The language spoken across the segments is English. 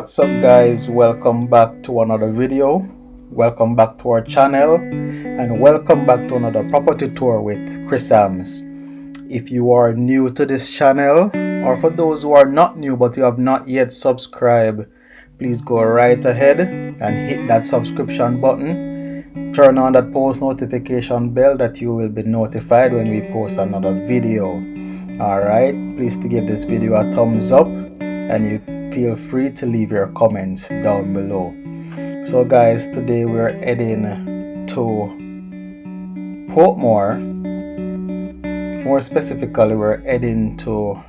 What's up guys, welcome back to another video, welcome back to our channel, and welcome back to another property tour with ChriSamz. If you are new to this channel, or for those who are not new but you have not yet subscribed, please go right ahead and hit that subscription button. Turn on that post notification bell that you will be notified when we post another video. Alright, please to give this video a thumbs up, and you feel free to leave your comments down below. So guys, today we're heading to Portmore. More specifically, we're heading to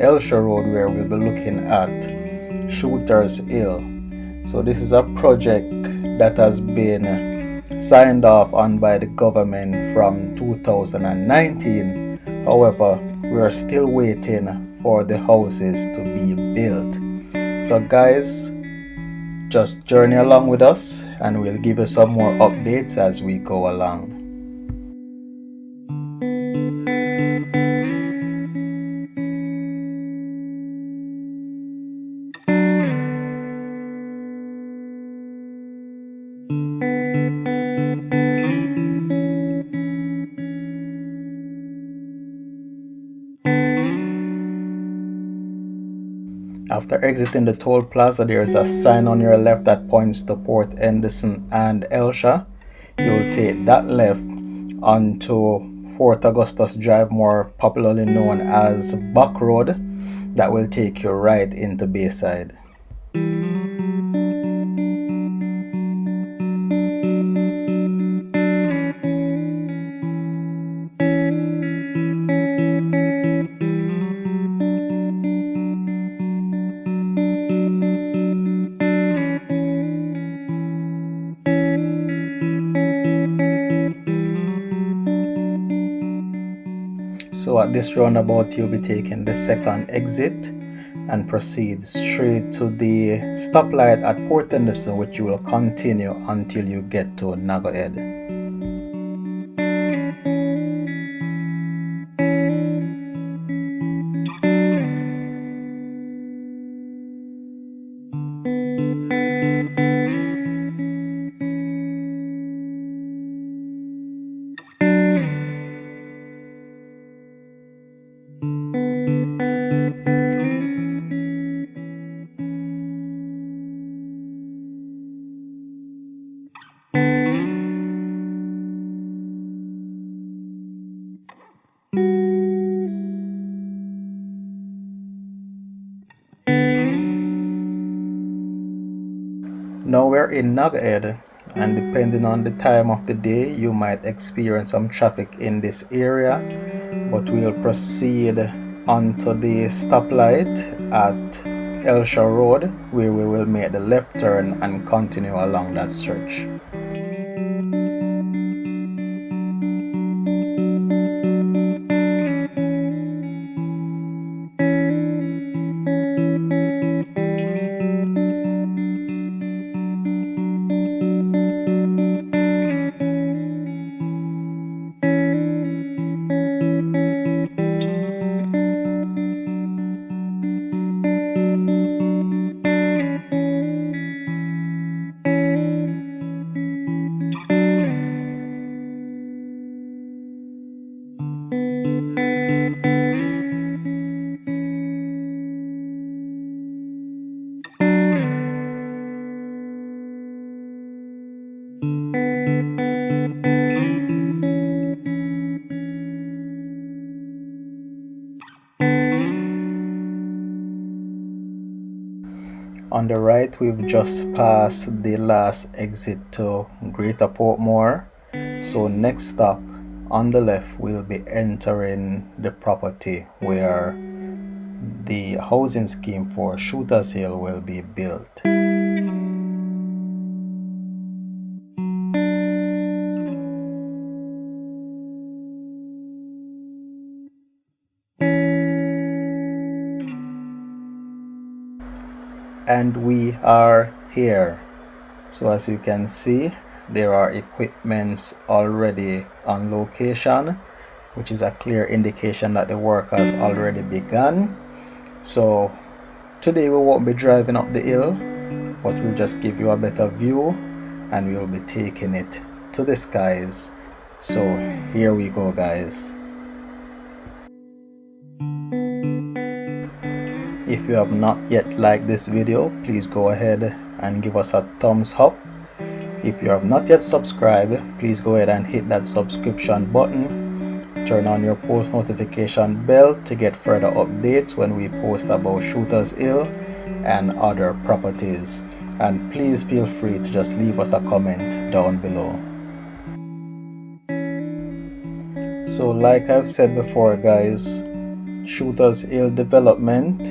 Elsha Road, where we'll be looking at Shooter's Hill. So this is a project that has been signed off on by the government from 2019. However, we are still waiting for the houses to be built. So guys, just journey along with us and we'll give you some more updates as we go along. After exiting the toll plaza, there is a sign on your left that points to Port Henderson and Elsha. You will take that left onto Fort Augustus Drive, more popularly known as Back Road. That will take you right into Bayside. So at this roundabout, you'll be taking the second exit and proceed straight to the stoplight at Port Henderson, which you will continue until you get to Nagahead. Now we're in Nagahead, and depending on the time of the day, you might experience some traffic in this area, but we'll proceed onto the stoplight at Elsha Road, where we will make the left turn and continue along that stretch. On the right, we've just passed the last exit to Greater Portmore. So next stop on the left, we'll be entering the property where the housing scheme for Shooter's Hill will be built. And we are here. So as you can see, there are equipments already on location, which is a clear indication that the work has already begun. So today we won't be driving up the hill, but we'll just give you a better view and we'll be taking it to the skies. So here we go, guys. If you have not yet liked this video, please go ahead and give us a thumbs up. If you have not yet subscribed, please go ahead and hit that subscription button. Turn on your post notification bell to get further updates when we post about Shooters Hill and other properties. And please feel free to just leave us a comment down below. So like I've said before, guys, Shooters Hill development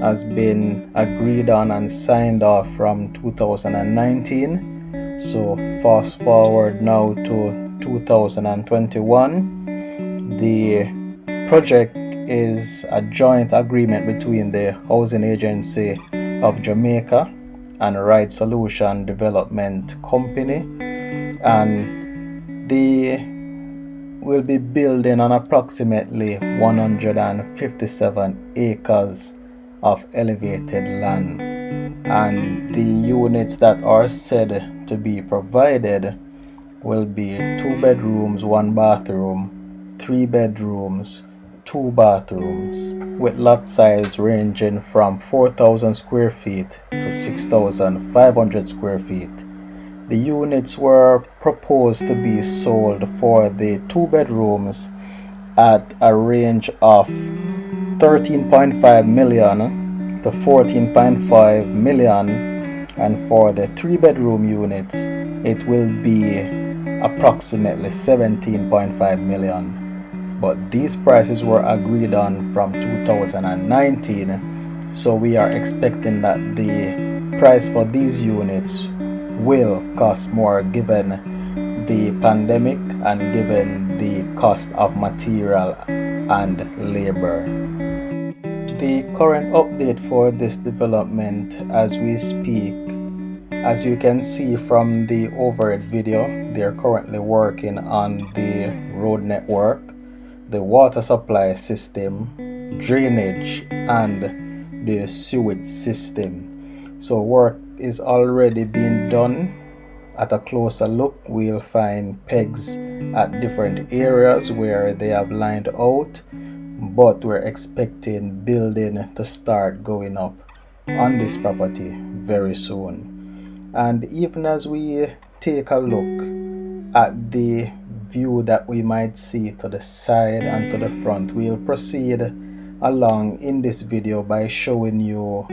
has been agreed on and signed off from 2019. So fast forward now to 2021. The project is a joint agreement between the Housing Agency of Jamaica and Right Solution Development Company, and they will be building on approximately 157 acres of elevated land, and the units that are said to be provided will be 2 bedrooms, 1 bathroom, 3 bedrooms, 2 bathrooms, with lot size ranging from 4,000 square feet to 6,500 square feet. The units were proposed to be sold for the 2 bedrooms at a range of 13.5 million to 14.5 million, and for the 3 bedroom units it will be approximately 17.5 million. But these prices were agreed on from 2019, so we are expecting that the price for these units will cost more given the pandemic and given the cost of material and labor. The current update for this development as we speak, as you can see from the overhead video, they are currently working on the road network, the water supply system, drainage, and the sewage system. So work is already being done. At a closer look, we'll find pegs at different areas where they have lined out, but we're expecting building to start going up on this property very soon. And even as we take a look at the view that we might see to the side and to the front, we'll proceed along in this video by showing you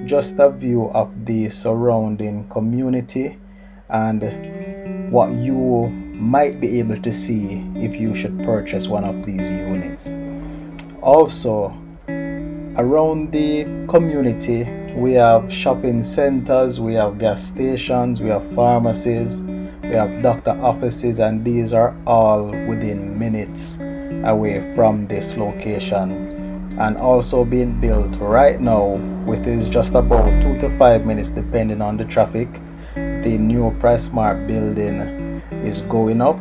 just a view of the surrounding community and what you might be able to see if you should purchase one of these units. Also, around the community we have shopping centers, we have gas stations, we have pharmacies, we have doctor offices, and these are all within minutes away from this location, and also being built right now, which is just about 2 to 5 minutes depending on the traffic. The new PriceSmart building is going up,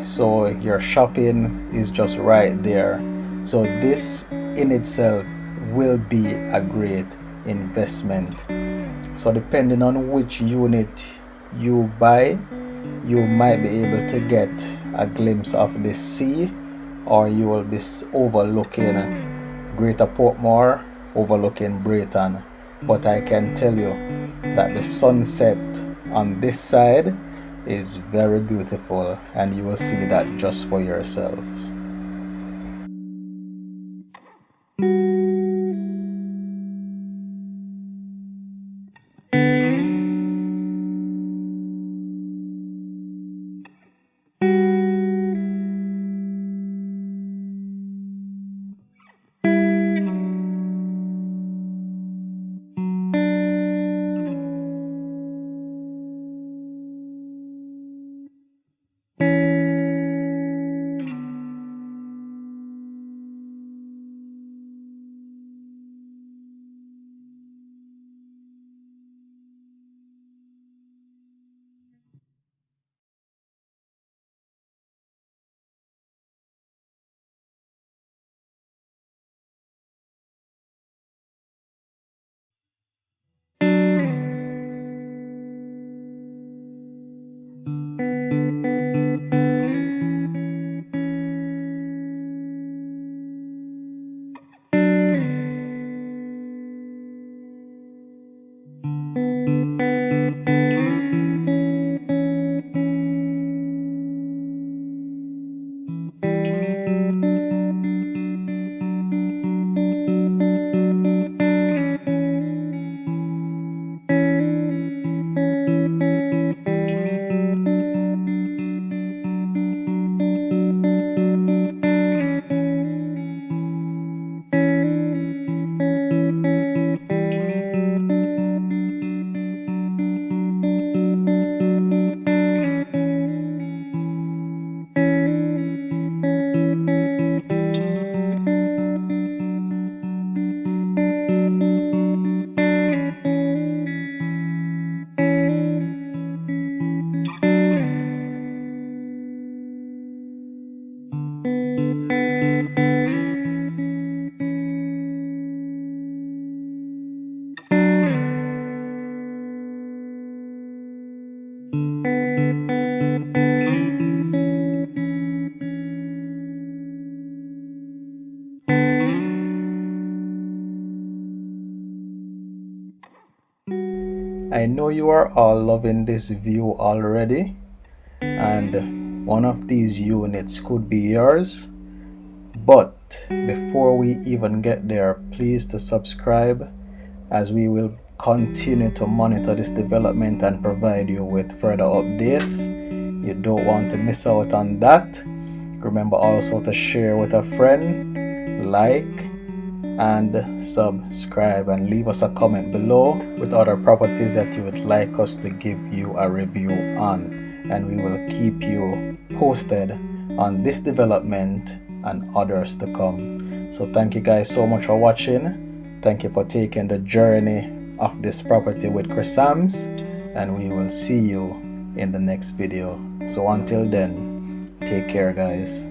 so your shopping is just right there. So this in itself will be a great investment. So depending on which unit you buy, you might be able to get a glimpse of the sea, or you will be overlooking Greater Portmore, overlooking Brighton. But I can tell you that the sunset on this side is very beautiful, and you will see that just for yourselves. I know you are all loving this view already, and one of these units could be yours. But before we even get there, please to subscribe, as we will continue to monitor this development and provide you with further updates. You don't want to miss out on that. Remember also to share with a friend, like, and subscribe, and leave us a comment below with other properties that you would like us to give you a review on, and we will keep you posted on this development and others to come. So thank you guys so much for watching. Thank you for taking the journey of this property with ChriSamz, and we will see you in the next video. So until then, take care guys.